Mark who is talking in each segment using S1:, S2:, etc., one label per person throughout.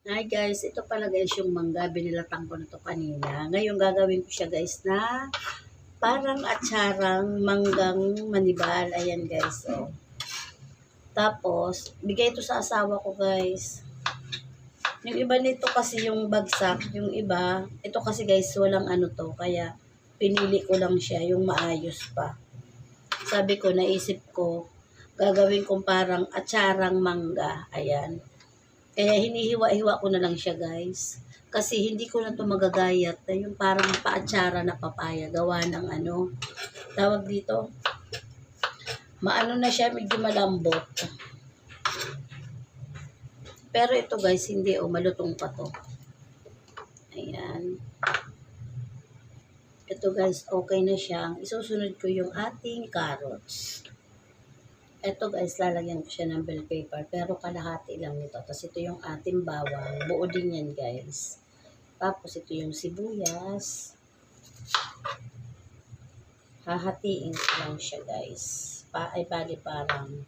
S1: Hi guys, ito pala guys yung mangga, binilatan ko na to kanina. Ngayon gagawin ko siya guys na parang atsarang manggang manibal. Ayan guys, oh. Tapos, bigay ito sa asawa ko guys. Yung iba nito kasi yung bagsak, yung iba, ito kasi guys walang ano to, kaya pinili ko lang siya, yung maayos pa. Sabi ko, naisip ko, gagawin kong parang atsarang mangga. Ayan. Kaya hinihiwa-hiwa ko na lang siya guys. Kasi hindi ko na to magagayat na yung parang paatsara na papaya. Gawa ng ano, tawag dito. Maano na siya, medyo malambot. Pero ito guys, hindi malutong pa to. Ayan. Ito guys, okay na siya. Isusunod ko yung ating carrots. Ito guys, lalagyan ko siya ng bell pepper. Pero kalahati lang nito. Tapos ito yung ating bawang. Buo din yan guys. Tapos ito yung sibuyas. Hahatiin ko lang siya guys. Bali parang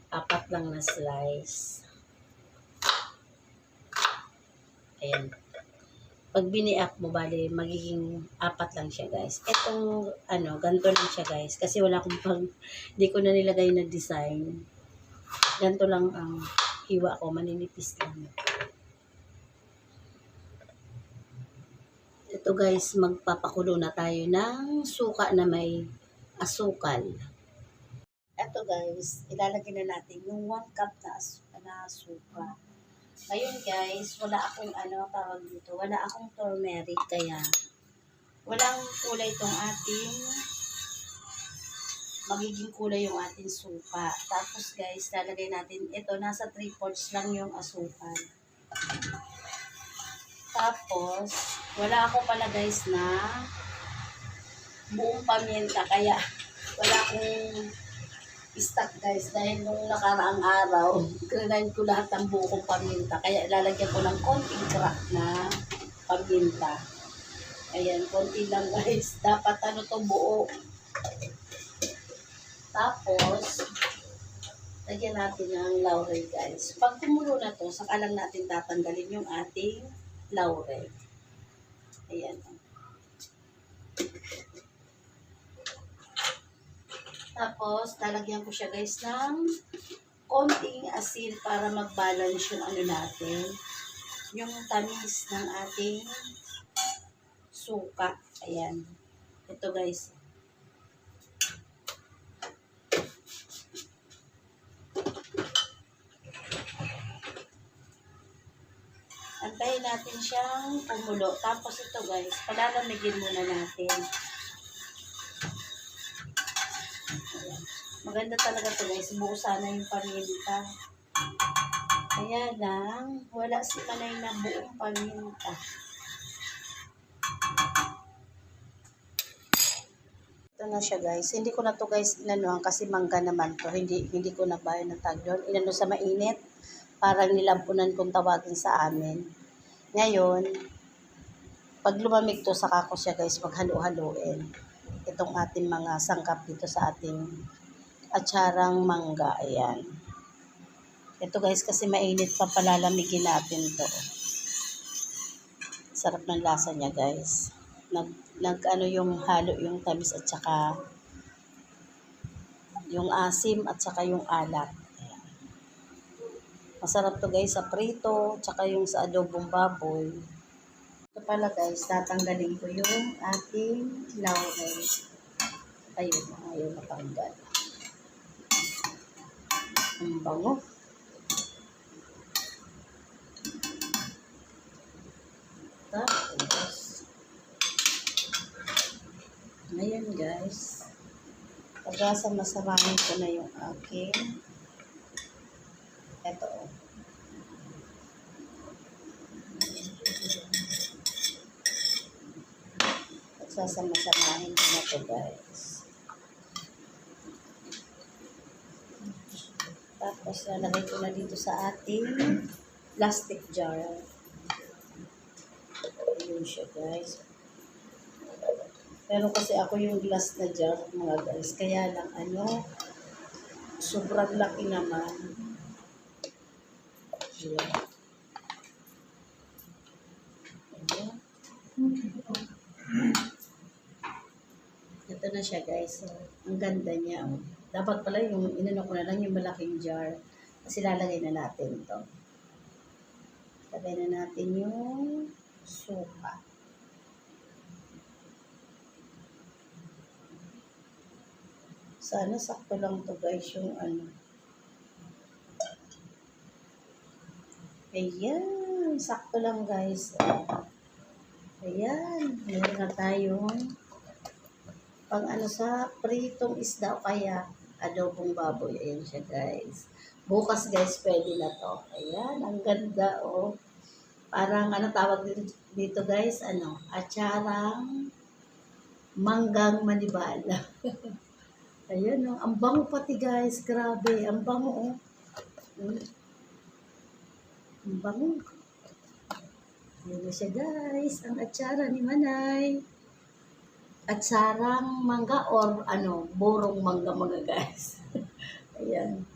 S1: 4 lang na slice. Ayan. Pag biniak mo, bali magiging 4 lang siya guys. Itong ganito lang siya guys. Kasi wala akong hindi ko na nilagay na design. Ganito lang ang hiwa ko, maninipis lang. Ito guys, magpapakulo na tayo ng suka na may asukal. Ito guys, ilalagay na natin yung 1 cup na suka. Ngayon guys, wala akong tawag dito, wala akong turmeric, kaya walang kulay itong ating, magiging kulay yung ating suka. Tapos guys, lalagay natin, ito nasa 3/4 lang yung asukal. Tapos, wala ako pala guys na buong paminta, kaya wala akong stock guys, dahil nung nakaraang araw, grinain ko lahat ng buong paminta, kaya ilalagyan ko ng konting crack na paminta. Ayan, konti lang guys, dapat to buo. Tapos, lagyan natin ng laurel guys. Pag kumulo na to, saka lang natin tatanggalin yung ating laurel. Ayan. Tapos, lalagyan ko siya guys ng konting asin para mag-balance yung natin, yung tamis ng ating suka. Ayan. Ito guys. Antayin natin siyang kumulo. Tapos ito guys, palalamigin muna natin. Ayan. Maganda talaga ito guys. Buo sana yung paminta. Kaya lang, wala si Manay na buong paminta. Ito na siya guys. Hindi ko na to guys inanuhan kasi mangga naman to. Hindi ko na bayan ng tag doon. Inano sa mainit. Parang nilampunan kung tawagin sa amin. Ngayon, pag lumamig to, saka ko siya guys maghalo-haloin. Itong ating mga sangkap dito sa ating atsarang mangga. Ayan. Ito guys, kasi mainit pa, palalamigin natin to. Sarap ng lasa niya guys. Yung halo yung tamis at saka yung asim at saka yung alat. Ayan. Masarap to guys sa prito, tsaka yung sa adobong baboy. Ito pala guys, tatanggalin ko yung ating laurel. Ayun, ayaw matanggal. Ang bango. Tapos, ngayon guys, pagkasama-samahin ko na yung aking, eto. Pagsasama-samahin ko na to guys. Tapos, lalagay ko na dito sa ating plastic jar. Ayun siya guys. Pero kasi ako yung glass na jar mga guys. Kaya lang sobrang laki naman. Ayan. na siya guys. So, ang ganda niya. Oh. Dapat pala yung inano ko na lang yung malaking jar. Kasi lalagay na natin to. Lagay na natin yung suka. Sana sakto lang to guys yung ano. Ayan, sakto lang guys. Ayan, meron na tayong pang ano sa pritong isda o kaya adobong baboy. Ayan siya guys. Bukas guys, pwede na to. Ayan, ang ganda oh. Parang ano tawag dito guys, ano, atsarang manggang manibala. Ayan oh, ang bango pati guys, grabe, ang bango oh. Ang bango. Ayan na siya guys, ang atsara ni Manay. Atsarang mangga or ano, burong mangga mga guys. Ayan.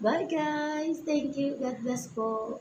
S1: Bye guys. Thank you. God bless po.